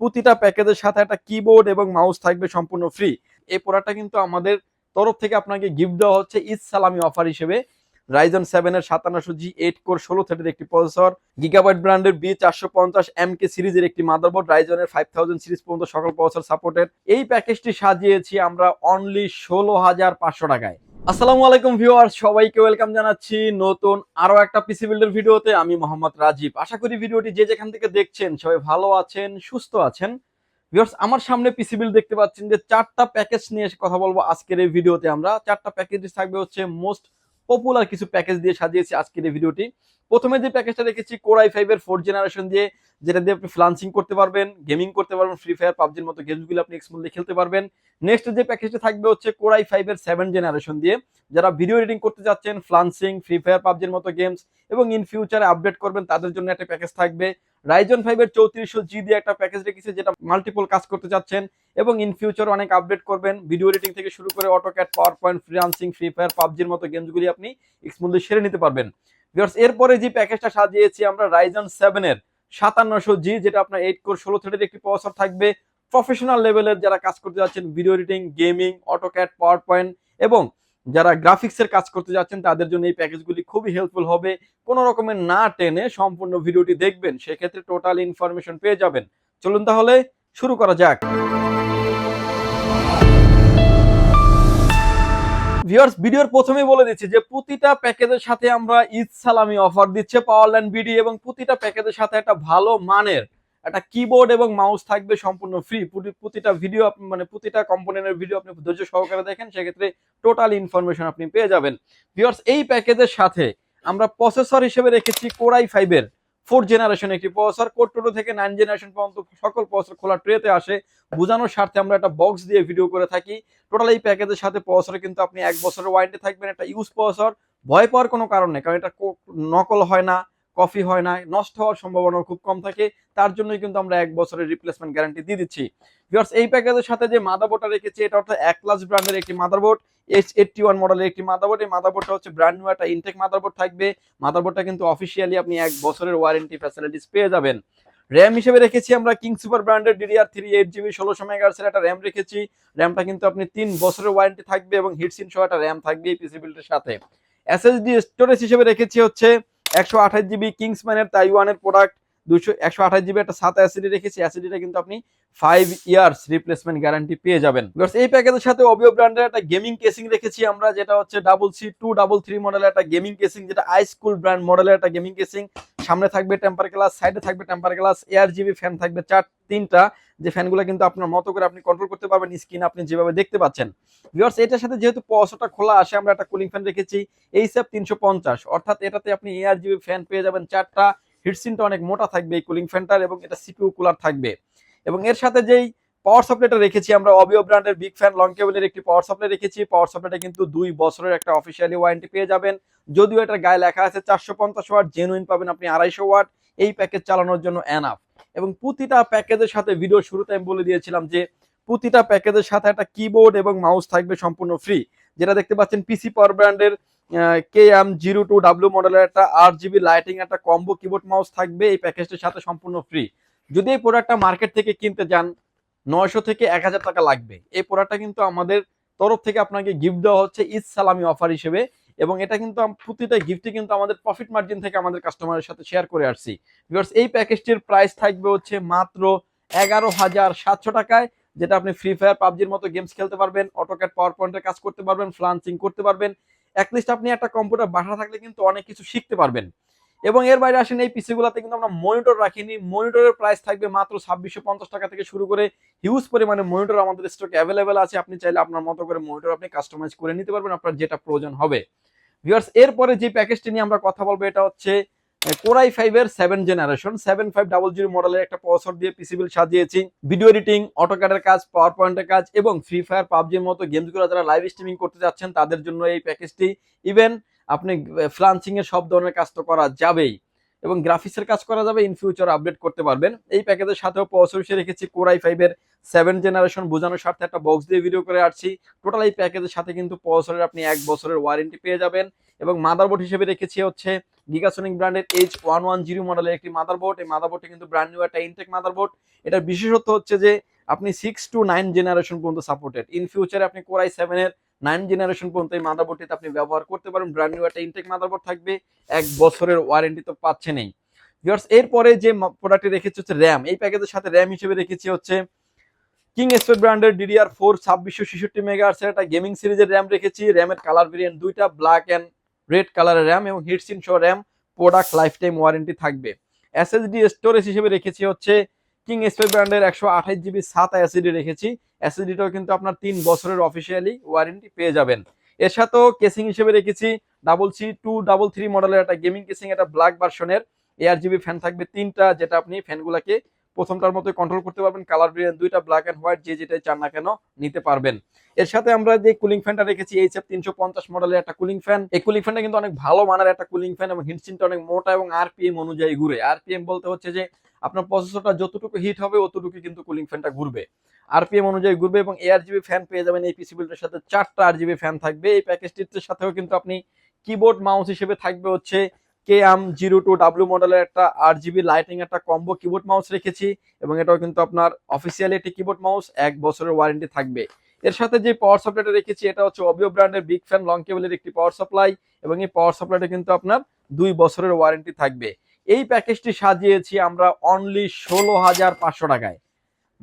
প্রতিটা প্যাকেজের সাথে একটা কিবোর্ড এবং মাউস থাকবে সম্পূর্ণ ফ্রি। এই প্রোডাক্টটা কিন্তু আমাদের তরফ থেকে আপনাকে গিফট দেওয়া হচ্ছে ঈদ সালামি অফার হিসেবে। রাইজন 7 এর 5700G 8 কোর 16 থ্রেডের একটি প্রসেসর, গিগাবাইট ব্র্যান্ডের B450 MK সিরিজের একটি মাদারবোর্ড, রাইজনের 5000 সিরিজ পর্যন্ত সকল প্রসেসর সাপোর্টেড। এই প্যাকেজটি সাজিয়েছি আমরা অনলি 16500 টাকায়। আসসালামু আলাইকুম ভিউয়ার্স, সবাইকে ওয়েলকাম জানাচ্ছি নতুন আরো একটা পিসি বিল্ডার ভিডিওতে। আমি মোহাম্মদ রাজীব। আশা করি ভিডিওটি যে যেখান থেকে দেখছেন সবাই ভালো আছেন, সুস্থ আছেন। ভিউয়ার্স, আমার সামনে পিসি বিল্ড দেখতে পাচ্ছেন যে চারটা প্যাকেজ নিয়ে কথা বলবো আজকের এই ভিডিওতে। আমরা চারটা প্যাকেজ থাকবে হচ্ছে মোস্ট পপুলার কিছু প্যাকেজ দিয়ে সাজিয়েছি আজকের এই ভিডিওটি। প্রথমে যে প্যাকেজটা রেখেছি কোর i5 এর 4th জেনারেশন দিয়ে, যেটা দিয়ে আপনি ফ্লান্সিং করতে পারবেন, গেমিং করতে পারবেন, ফ্রি ফায়ার পাবজির মতো গেমসগুলো আপনি স্মুথলি খেলতে পারবেন। নেক্সট যে প্যাকেজটা থাকবে হচ্ছে কোর i5 এর 7th জেনারেশন দিয়ে, যারা ভিডিও এডিটিং করতে যাচ্ছেন, ফ্লান্সিং, ফ্রি ফায়ার পাবজির মতো গেমস এবং ইন ফিউচারে আপডেট করবেন, তাদের জন্য একটা প্যাকেজ থাকবে। রাইজন 5 এর 3400G দিয়ে একটা প্যাকেজ রেখেছি, যেটা মাল্টিপল কাজ করতে যাচ্ছেন এবং ইন ফিউচার অনেক আপডেট করবেন। ভিডিও এডিটিং থেকে শুরু করে AutoCAD, power point, freelancing, free fire পাবজির মতো গেমসগুলি আপনি স্মুথলি সেরে নিতে পারবেন। ভিউয়ার্স, এরপরে যে প্যাকেজটা সাজিয়েছি আমরা রাইজন 7 এর 5700G, যেটা আপনার 8 কোর 16 থ্রেডের একটি প্রসেসর থাকবে। প্রফেশনাল লেভেলের যারা কাজ করতে যাচ্ছেন, video editing, gaming, AutoCAD, power point এবং যারা গ্রাফিক্সের কাজ করতে যাচ্ছেন, তাদের জন্য এই প্যাকেজগুলি খুবই হেল্পফুল হবে। কোনো রকমের না টেনে সম্পূর্ণ ভিডিওটি দেখবেন, সেক্ষেত্রে টোটাল ইনফরমেশন পেয়ে যাবেন। চলুন তাহলে শুরু করা যাক। ভিউয়ার্স, ভিডিওর প্রথমেই বলে দিচ্ছি যে প্রতিটা প্যাকেজের সাথে আমরা ঈদ সালামি অফার দিচ্ছে পাওয়ারল্যান্ড বিডি, এবং প্রতিটা প্যাকেজের সাথে একটা ভালো মানের একটা কিবোর্ড এবং মাউস থাকবে সম্পূর্ণ ফ্রি। প্রতিটা ভিডিও মানে প্রতিটা কম্পোনেন্টের ভিডিও আপনি ধৈর্য সহকারে দেখেন, সেক্ষেত্রে টোটাল ইনফরমেশন আপনি পেয়ে যাবেন। ভিউয়ার্স, এই প্যাকেজের সাথে আমরা প্রসেসর হিসেবে রেখেছি কোর i5 এর 4th জেনারেশন একটি প্রসেসর। কোর 2 থেকে 9 জেনারেশন পর্যন্ত সকল প্রসেসর খোলা ট্রেতে আসে। বোঝানোর স্বার্থে আমরা একটা বক্স দিয়ে ভিডিও করে থাকি। টোটাল এই প্যাকেজের সাথে প্রসেসরে কিন্তু আপনি 1 বছরের ওয়ারেন্টি থাকবেন। একটা ইউজ প্রসেসর, ভয় পাওয়ার কোনো কারণ নেই, কারণ এটা নকল হয় না, কপি হয় না, নষ্ট হওয়ার সম্ভাবনা খুব কম থাকে। তার জন্যই কিন্তু আমরা 1 বছরের রিপ্লেসমেন্ট গ্যারান্টি দিয়ে দিচ্ছি। ভিউয়ার্স, এই প্যাকেজের সাথে যে মাদারবোর্ডটা রেখেছি, এটা হচ্ছে অ্যাটলাস ব্র্যান্ডের একটি মাদারবোর্ড, H81 মডেলের একটি মাদারবোর্ড। এই মাদারবোর্ডটা হচ্ছে ব্র্যান্ড নিউ একটা ইনটেক মাদারবোর্ড থাকবে। মাদারবোর্ডটা কিন্তু অফিসিয়ালি আপনি 1 বছরের ওয়ারেন্টি ফ্যাসিলিটিস পেয়ে যাবেন। র্যাম হিসেবে রেখেছি আমরা কিং সুপার ব্র্যান্ডের DDR3 8GB 1600 MHz এর একটা র্যাম রেখেছি। র্যামটা কিন্তু আপনি 3 বছরের ওয়ারেন্টি থাকবে এবং হিটসিন সহ একটা র্যাম থাকবে এই পিসি বিল্ডের সাথে। SSD স্টোরেজ হিসেবে রেখেছি হচ্ছে 128GB কিংসম্যানের তাইওয়ানের প্রোডাক্ট 128GB একটা 7 SSD রেখেছি। SSDটা কিন্তু আপনি 5 ইয়ার্স রিপ্লেসমেন্ট গ্যারান্টি পেয়ে যাবেন। এই প্যাকেজের সাথে অবিও ব্র্যান্ডের একটা গেমিং কেসিং রেখেছি আমরা, যেটা হচ্ছে CC233 মডেলের একটা গেমিং কেসিং, যেটা আইস্কুল ব্র্যান্ড মডেলের একটা গেমিং কেসিং। সামনে থাকবে টেম্পার গ্লাস, সাইডে থাকবে টেম্পার গ্লাস, ARGB ফ্যান থাকবে 3টা, যে ফ্যানগুলো কিন্তু আপনার মতো করে আপনি কন্ট্রোল করতে পারবেন স্ক্রিন আপনি যেভাবে দেখতে পাচ্ছেন। ভিউয়ার্স, এটার সাথে যেহেতু প্রসেসরটা খোলা আসে, আমরা একটা কুলিং ফ্যান রেখেছি HF 350, অর্থাৎ এটাতে আপনি ARGB ফ্যান পেয়ে যাবেন 4টা। হিটসিনটা অনেক মোটা থাকবে এই কুলিং ফ্যানটার, এবং এটা CPU কুলার থাকবে। এবং এর সাথে যেই পাওয়ার সাপ্লাইটা রেখেছি আমরা অবিও ব্র্যান্ডের বিগ ফ্যান লং কেবলের একটি পাওয়ার সাপ্লাই রেখেছি। পাওয়ার সাপ্লাইটা কিন্তু 2 বছরের একটা অফিসিয়ালি ওয়ারেন্টি পেয়ে যাবেন। যদিও এটার গায়ে লেখা আছে 450 ওয়াট, জেনুইন পাবেন আপনি 250 ওয়াট। এই প্যাকেজ চালানোর জন্য এনাফ। এবং প্রতিটা প্যাকেজের সাথে ভিডিও শুরুতে আমি বলে দিয়েছিলাম যে প্রতিটা প্যাকেজের সাথে একটা কিবোর্ড এবং মাউস থাকবে সম্পূর্ণ ফ্রি। যেটা দেখতে পাচ্ছেন পিসি পাওয়ার ব্র্যান্ডের KM02W মডেলের একটা 8GB লাইটিং একটা কম্বো কিবোর্ড মাউস থাকবে এই প্যাকেজটির সাথে সম্পূর্ণ ফ্রি। যদি এই প্রোডাক্টটা মার্কেট থেকে কিনতে যান 900 থেকে 1000 টাকা লাগবে। এই প্রোডাক্টটা কিন্তু আমাদের তরফ থেকে আপনাকে গিফট দেওয়া হচ্ছে ঈদ সালামি অফার হিসেবে, এবং এটা কিন্তু প্রতিটা গিফটই কিন্তু আমাদের প্রফিট মার্জিন থেকে আমাদের কাস্টমারের সাথে শেয়ার করে আসছি। ভিউয়ার্স, এই প্যাকেজটির প্রাইস থাকবে হচ্ছে মাত্র 11,700 টাকায়, যেটা আপনি ফ্রি ফায়ার পাবজির মতো গেমস খেলতে পারবেন, অটোক্যাড পাওয়ার পয়েন্টের কাজ করতে পারবেন, ফ্লান্সিং করতে পারবেন। অ্যাটলিস্ট আপনি একটা কম্পিউটার বাসা থাকলে কিন্তু অনেক কিছু শিখতে পারবেন। এবং এর বাইরে আসেন, এই পিসিগুলোতে কিন্তু আমরা মনিটর রাখিনি। মনিটরের প্রাইস থাকবে মাত্র 2650 টাকা থেকে শুরু করে হিউজ পরিমাণে মনিটর আমাদের স্টকে অ্যাভেলেবেল আছে। আপনি চাইলে আপনার মতো করে মনিটর আপনি কাস্টমাইজ করে নিতে পারবেন, আপনার যেটা প্রয়োজন হবে। ভিউয়ার্স, এরপরে যে প্যাকেজটি নিয়ে আমরা কথা বলবো, এটা হচ্ছে কোর i5 এর 7th জেনারেশন 7500 মডেলের একটা প্রসেসর দিয়ে পিসি বিল্ড সাজিয়েছি। ভিডিও এডিটিং, অটোক্যাডের কাজ, পাওয়ার পয়েন্টের কাজ এবং ফ্রি ফায়ার পাবজির মতো গেমসগুলো যারা লাইভ স্ট্রিমিং করতে যাচ্ছেন তাদের জন্য এই প্যাকেজটি। ইভেন আপনি ফ্লান্সিং এর সব ধরনের কাজ তো করা যাবেই। এবং গ্রাফিক্সের কাজ করা যাবে, ইন ফিউচার আপডেট করতে পারবেন। এই প্যাকেজের সাথেও প্রসেসর হিসেবে রেখেছি Core i5 এর 7 জেনারেশন, বোঝানোর স্বার্থে একটা বক্স দিয়ে ভিডিও করে আসছি। টোটাল এই প্যাকেজের সাথে কিন্তু প্রসেসরের আপনি 1 বছরের ওয়ারেন্টি পেয়ে যাবেন। এবং মাদারবোর্ড হিসেবে রেখেছি হচ্ছে গিগাসনিক ব্র্যান্ডের H110 মডেলের একটি মাদারবোর্ড। এই মাদারবোর্ডটি কিন্তু ব্র্যান্ড নিউ একটা ইনটেক মাদারবোর্ড। এটার বিশেষত্ব হচ্ছে যে আপনি 6 to 9 জেনারেশন পর্যন্ত সাপোর্টেড। ইন ফিউচারে আপনি Core i7 এর 9 জেনারেশন পর্যন্ত এই মাদারবোর্ডটিতে আপনি ব্যবহার করতে পারেন। ব্র্যান্ড নিউ একটা ইনটেক মাদারবোর্ড থাকবে, 1 বছরের ওয়ারেন্টি তো পাচ্ছেনই। ভিউয়ার্স, এরপরে যে প্রোডাক্টটি রেখেছি হচ্ছে র্যাম। এই প্যাকেজের সাথে র্যাম হিসেবে রেখেছি হচ্ছে কিং স্পেড ব্র্যান্ডের DDR4 2666 মেগাহার্টজের একটা গেমিং সিরিজের র্যাম রেখেছি। র্যামের কালার ভেরিয়েন্ট দুইটা, ব্ল্যাক এন্ড রেড কালারের র্যাম এবং হিটসিন সহ RAM, product life time warranty থাকবে। এসএসডি স্টোরেজ হিসেবে রেখেছি হচ্ছে কিং স্পেড ব্র্যান্ডের 128 GB SATA এসএসডি রেখেছি। এসএসডিটাও কিন্তু আপনার 3 বছরের অফিসিয়ালি ওয়ারেন্টি পেয়ে যাবেন। এর সাথেও কেসিং হিসেবে রেখেছি C233 মডেলের একটা গেমিং কেসিং, এটা ব্ল্যাক ভার্সনের। ARGB ফ্যান থাকবে 3টা, যেটা আপনি ফ্যানগুলোকে প্রথমটার মতো কন্ট্রোল করতে পারবেন। কালার ভেরিয়েন্ট দুইটা, ব্ল্যাক এন্ড হোয়াইট, যে যেটাই চান না কেন নিতে পারবেন। এর সাথে আমরা যে কুলিং ফ্যানটা রেখেছি HF350 মডেলের একটা কুলিং ফ্যান। এই কুলিং ফ্যানটা কিন্তু অনেক ভালো মানের একটা কুলিং ফ্যান এবং হিটসিনটা অনেক মোটা এবং আরপিএম অনুযায়ী ঘুরে। আরপিএম বলতে হচ্ছে যে আপনার প্রসেসরটা যতটুকু হিট হবে অতটুকু কিন্তু কুলিং ফ্যানটা ঘুরবে, আরপিএম অনুযায়ী ঘুরবে। এবং ARGB ফ্যান পেয়ে যাবেন এই পিসি বিল্ডের সাথে, 4টা RGB ফ্যান থাকবে। এই প্যাকেজটির সাথেও কিন্তু আপনি কিবোর্ড মাউস হিসেবে থাকবে হচ্ছে KM02W মডেলের একটা RGB লাইটিং একটা কম্বো কিবোর্ড মাউস রেখেছি। এবং এটাও কিন্তু আপনার অফিসিয়ালি একটি কিবোর্ড মাউস, 1 বছরের ওয়ারেন্টি থাকবে। এর সাথে যে পাওয়ার সাপ্লাইটা রেখেছি এটা হচ্ছে অবিও ব্র্যান্ডের বিগ ফ্যান লং কেবলের একটি পাওয়ার সাপ্লাই। এবং এই পাওয়ার সাপ্লাইটা কিন্তু আপনার 2 বছরের ওয়ারেন্টি থাকবে। এই প্যাকেজটি সাজিয়েছি আমরা অনলি 16,500 টাকায়।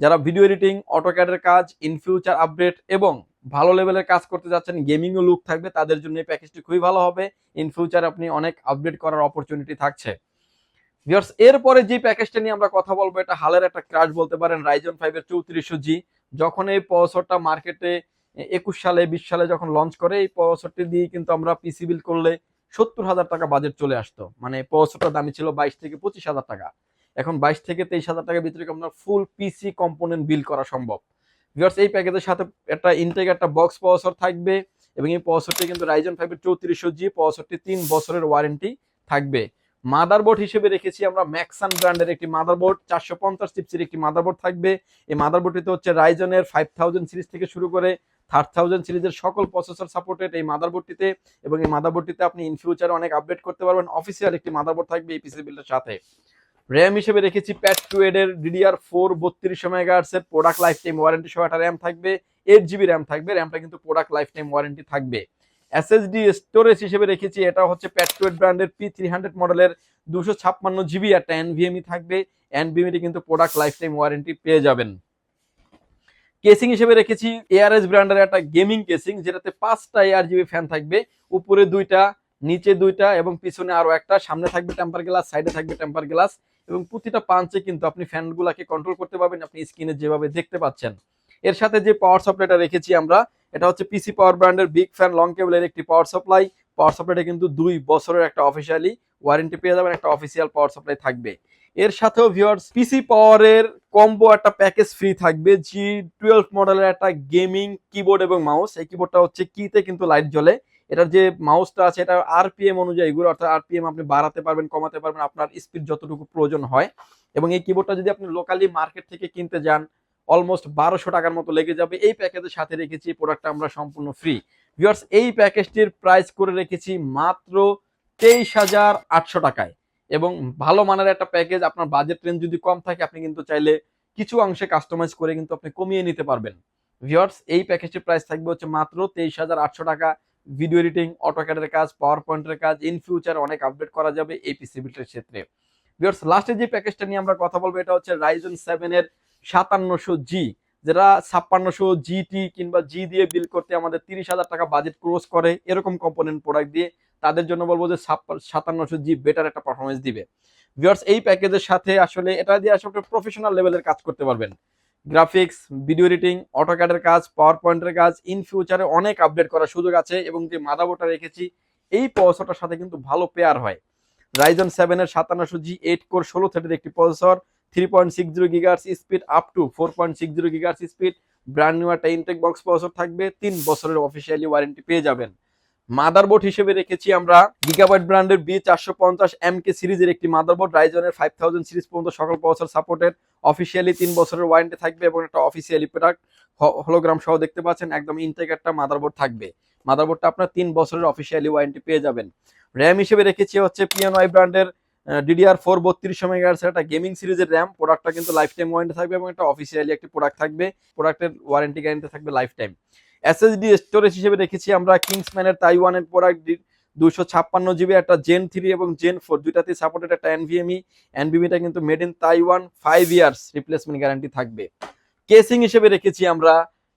যারা ভিডিও এডিটিং, অটোক্যাডের কাজ, ইন ফিউচার আপডেট এবং ভালো লেভেলের কাজ করতে যাচ্ছেন, গেমিং ও লুক থাকবে, তাদের জন্য এই প্যাকেজটি খুবই ভালো হবে। ইন ফিউচার আপনি অনেক আপডেট করার অপরচুনিটি থাকছে। ভিউয়ার্স, এরপরে যে প্যাকেজটা নিয়ে আমরা কথা বলবো, এটা হালের একটা ক্রাশ বলতে পারেন, Ryzen 5 এর 3400G। যখন এই প্রসেসরটা মার্কেটে 21 সালে 20 সালে যখন লঞ্চ করে, এই প্রসেসরটি দিয়ে কিন্তু আমরা পিসি বিল্ড করলে 70,000 টাকা বাজেট চলে আসতো। মানে প্রসেসরটার দামই ছিল 22 থেকে 25,000 টাকা। এখন 22 থেকে 23,000 টাকার ভিতরে আপনার ফুল পিসি কম্পোনেন্ট বিল্ড করা সম্ভব। ভিউয়ার্স, এই প্যাকেজের সাথে একটা ইনটেক একটা বক্স প্রসেসর থাকবে এবং এই প্রসেসরটি কিন্তু Ryzen 5 এর 3400G প্রসেসরটি 3 বছরের ওয়ারেন্টি থাকবে। মাদারবোর্ড হিসেবে রেখেছি আমরা ম্যাক্সান ব্র্যান্ডের একটি মাদারবোর্ড, 450 চিপসের একটি মাদারবোর্ড থাকবে। এই মাদারবোর্ডটিতে হচ্ছে রাইজনের 5000 সিরিজ থেকে শুরু করে 3000 সিরিজের সকল প্রসেসর সাপোর্টেড এই মাদারবোর্ডটিতে। এবং এই মাদারবোর্ডটিতে আপনি ইন ফিউচারে অনেক আপডেট করতে পারবেন। অফিসিয়াল একটি মাদারবোর্ড থাকবে এই পিসি বিল্ডের সাথে। র্যাম হিসেবে রেখেছি প্যাড2 এর DDR4 3200 মেগাহার্টজ এর প্রোডাক্ট লাইফ টাইম ওয়ারেন্টি সহ একটা র্যাম থাকবে। 8GB র্যাম থাকবে, র্যামটা কিন্তু প্রোডাক্ট লাইফ টাইম ওয়ারেন্টি থাকবে। এসএসডি স্টোরেজ হিসেবে রেখেছি, এটা হচ্ছে প্যাড2 ব্র্যান্ডের P300 মডেলের 256GB একটা NVMe থাকবে। NVMe কিন্তু প্রোডাক্ট লাইফ টাইম ওয়ারেন্টি পেয়ে যাবেন। কেসিং হিসেবে রেখেছি ARS ব্র্যান্ডের একটা গেমিং কেসিং, যেটাতে 5টা ARGB ফ্যান থাকবে, উপরে 2টা, নিচে 2টা এবং পিছনে আরো একটা। সামনে থাকবে টেম্পার গ্লাস, সাইডে থাকবে টেম্পার গ্লাস এবং প্রতিটা পাঞ্চে কিন্তু আপনি ফ্যানগুলোকে কন্ট্রোল করতে পারবেন, আপনি স্ক্রিনে যেভাবে দেখতে পাচ্ছেন। এর সাথে যে পাওয়ার সাপ্লাইটা রেখেছি আমরা, এটা হচ্ছে পিসি পাওয়ার ব্র্যান্ডের বিগ ফ্যান লং কেবলের একটি পাওয়ার সাপ্লাই। পাওয়ার সাপ্লাইটা কিন্তু 2 বছরের একটা অফিসিয়ালি ওয়ারেন্টি পেয়ে যাবেন, একটা অফিসিয়াল পাওয়ার সাপ্লাই থাকবে। এর সাথেও ভিউয়ার্স পিসি পাওয়ারের কম্বো একটা প্যাকেজ ফ্রি থাকবে, G12 মডেলের একটা গেমিং কিবোর্ড এবং মাউস। এই কিবোর্ডটা হচ্ছে কিতে কিন্তু লাইট জ্বলে। এটার যে মাউসটা আছে এটা আরপিএম অনুযায়ী ঘুরে, অর্থাৎ আরপিএম আপনি বাড়াতে পারবেন, কমাতে পারবেন আপনার স্পিড যতটুকু প্রয়োজন হয়। এবং এই কিবোর্ডটা যদি আপনি লোকালি মার্কেট থেকে কিনতে যান অলমোস্ট 1200 টাকার মতো লেগে যাবে। এই প্যাকেজের সাথে রেখেছি প্রোডাক্টটা আমরা সম্পূর্ণ ফ্রি। ভিউয়ার্স, এই প্যাকেজটির প্রাইস করে রেখেছি মাত্র 23,800 টাকায়। এবং ভালো মানের একটা প্যাকেজ, আপনার বাজেট রেঞ্জ যদি কম থাকে আপনি কিন্তু চাইলে কিছু অংশে কাস্টমাইজ করে কিন্তু আপনি কমিয়ে নিতে পারবেন। ভিউয়ার্স, এই প্যাকেজটির প্রাইস থাকবে হচ্ছে মাত্র 23,800 টাকা। ভিডিও এডিটিং, অটোক্যাডের কাজ, পাওয়ার পয়েন্টের কাজ, ইন ফিউচার অনেক আপডেট করা যাবে এই পিসি বিল্ডের ক্ষেত্রে। ভিউয়ার্স, লাস্টে যে প্যাকেজটা নিয়ে আমরা কথা বলবো এটা হচ্ছে Ryzen 7 এর 5700G, যেটা 5600GT কিংবা জি দিয়ে বিল্ড করতে আমাদের 30,000 টাকা বাজেট ক্রস করে এরকম কম্পোনেন্ট প্রোডাক্ট দিয়ে, তাদের জন্য বলবো যে 5700G বেটার একটা পারফরমেন্স দিবে। ভিউয়ার্স, এই প্যাকেজের সাথে আসলে এটা দিয়ে আসলে প্রফেশনাল লেভেলের কাজ করতে পারবেন। গ্রাফিক্স, ভিডিও এডিটিং, অটোক্যাডের কাজ, পাওয়ার পয়েন্টের কাজ, ইন ফিউচারে অনেক আপডেট করার সুযোগ আছে। এবং যে মাদারবোর্ডটা রেখেছি এই প্রসেসরটার সাথে কিন্তু ভালো পেয়ার হয়। Ryzen 7 এর 5700G 8 কোর 16 থ্রেডের একটি processor, 3.60 GHz speed up to 4.60 GHz speed, brand new একটা ইনটেক বক্স প্রসেসর থাকবে, 3 বছরের অফিসিয়ালি ওয়ারেন্টি পেয়ে যাবেন। মাদারবোর্ড হিসেবে রেখেছি আমরা গিগাবাইট ব্র্যান্ডের B450MK সিরিজের একটি মাদারবোর্ড, রাইজনের 5000 সিরিজ পর্যন্ত সকল প্রসেসর সাপোর্টেড, অফিসিয়ালি 3 বছরের ওয়ারেন্টি থাকবে এবং একটা অফিসিয়ালি প্রোডাক্ট হলোগ্রাম সহ দেখতে পাচ্ছেন, একদম ইনটেক একটা মাদারবোর্ড থাকবে। মাদারবোর্ডটা আপনার 3 বছরের অফিসিয়ালি ওয়ারেন্টি পেয়ে যাবেন। র্যাম হিসেবে রেখেছি হচ্ছে PNY ব্র্যান্ডের DDR4 3200 মেগাহার্টজ একটা গেমিং সিরিজের র্যাম। প্রোডাক্টটা কিন্তু লাইফ টাইম ওয়ারেন্টি থাকবে এবং একটা অফিসিয়ালি একটি প্রোডাক্ট থাকবে, প্রোডাক্টের ওয়ারেন্টি গ্যারান্টি থাকবে লাইফ টাইম। SSD স্টোরেজ হিসেবে রেখেছি আমরা কিংসম্যানের তাইওয়ানের প্রোডাক্ট 256 GB, একটা Gen 3 এবং Gen 4 দুইটাতেই সাপোর্টেড একটা NVMe। NVMeটা কিন্তু made in Taiwan, 5 years replacement guarantee থাকবে। কেসিং হিসেবে রেখেছি আমরা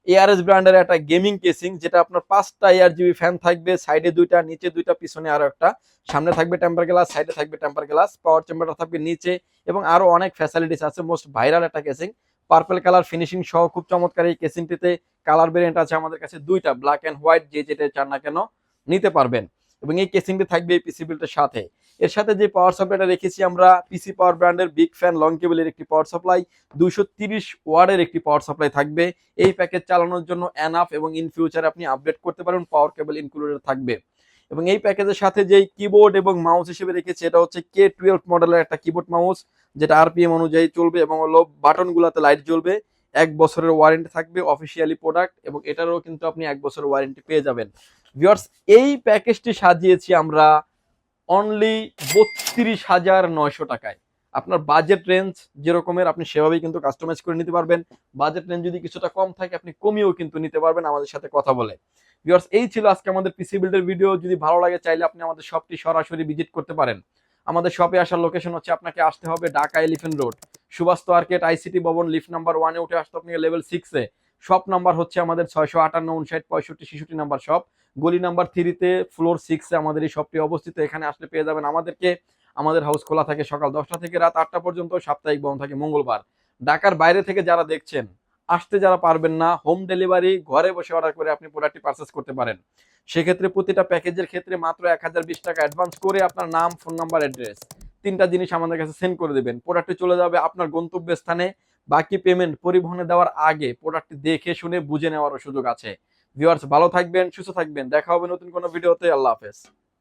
ARS ব্র্যান্ডের একটা গেমিং কেসিং, যেটা আপনার 5টা ARGB ফ্যান থাকবে, সাইডে 2টা, নিচে 2টা, পিছনে আরো একটা, সামনে থাকবে টেম্পার গ্লাস, সাইডে থাকবে টেম্পার গ্লাস, পাওয়ার চেম্বারটা থাকবে নিচে এবং আরো অনেক ফ্যাসিলিটিস আছে। মোস্ট ভাইরাল একটা কেসিং, পার্পল কালার ফিনিশিং সহ খুব চমৎকার এই কেসিংটিতে। কালার ভেরিয়েন্ট আছে আমাদের কাছে 2টা, ব্ল্যাক এন্ড হোয়াইট, যে যেটা চান না কেন নিতে পারবেন। এবং এই কেসিংটি থাকবে এই পিসি বিল্ডের সাথে। এর সাথে যে পাওয়ার সাপ্লাইটা রেখেছি আমরা পিসি পাওয়ার ব্র্যান্ডের বিগ ফ্যান লং কেবলের একটি পাওয়ার সাপ্লাই, 230 ওয়াটের একটি পাওয়ার সাপ্লাই থাকবে। এই প্যাকেজ চালানোর জন্য এনাফ এবং ইন ফিউচার আপনি আপডেট করতে পারেন, পাওয়ার কেবল ইনক্লুডেড থাকবে। এবং এই প্যাকেজের সাথে যেই কিবোর্ড এবং মাউস হিসেবে রেখেছি এটা হচ্ছে K12 মডেলের একটা কিবোর্ড মাউস, যেটা RPM অনুযায়ী চলবে এবং হলো বাটনগুলোতে লাইট জ্বলবে। 1 বছরের ওয়ারেন্টি থাকবে, অফিসিয়ালি প্রোডাক্ট, এবং এটারও কিন্তু আপনি 1 বছরের ওয়ারেন্টি পেয়ে যাবেন। ভিউয়ার্স, এই প্যাকেজটি সাজিয়েছি আমরা অনলি 32,900 টাকায়। আপনার বাজেট রেঞ্জ যেরকমের আপনি সেভাবেই কিন্তু কাস্টমাইজ করে নিতে পারবেন। বাজেট রেঞ্জ যদি কিছুটা কম থাকে আপনি কমিয়েও কিন্তু নিতে পারবেন আমাদের সাথে কথা বলে। ভিউয়ার্স, এই ছিল আজকে আমাদের পিসি বিল্ডের ভিডিও। যদি ভালো লাগে চাইলে আপনি আমাদের শপটি সরাসরি ভিজিট করতে পারেন। আমাদের শপে আসার লোকেশন হচ্ছে, আপনাকে আসতে হবে Dhaka elephant road, Subastu আর্কেট, ICT ভবন, লিফট নাম্বার 1-এ উঠে আসতে আপনি লেভেল 6-এ। শপ নাম্বার হচ্ছে আমাদের 658, 59, 65, 66 নাম্বার শপ, গলি নাম্বার 3-তে, ফ্লোর 6-এ আমাদের এই শপটি অবস্থিত। এখানে আসলে পেয়ে যাবেন আমাদেরকে। আমাদের হাউস খোলা থাকে সকাল 10টা থেকে রাত 8টা পর্যন্ত, সাপ্তাহিক বন্ধ থাকে মঙ্গলবার। ঢাকার বাইরে থেকে যারা দেখছেন, আসতে যারা পারবেন না, হোম ডেলিভারি ঘরে বসে অর্ডার করে আপনি প্রোডাক্টটি পারচেজ করতে পারেন। সেক্ষেত্রে প্রতিটা প্যাকেজের ক্ষেত্রে মাত্র 1020 টাকা অ্যাডভান্স করে আপনার নাম, ফোন নাম্বার, অ্যাড্রেস 3টা জিনিস আমাদের কাছে সেন্ড করে দেবেন। প্রোডাক্টটি চলে যাবে আপনার গন্তব্য স্থানে। বাকি পেমেন্ট পরিবহনে দেওয়ার আগে প্রোডাক্টটি দেখে শুনে বুঝে নেওয়ারও সুযোগ আছে। ভিউয়ার্স, ভালো থাকবেন, সুস্থ থাকবেন, দেখা হবে নতুন কোনো ভিডিওতে। আল্লাহ হাফেজ।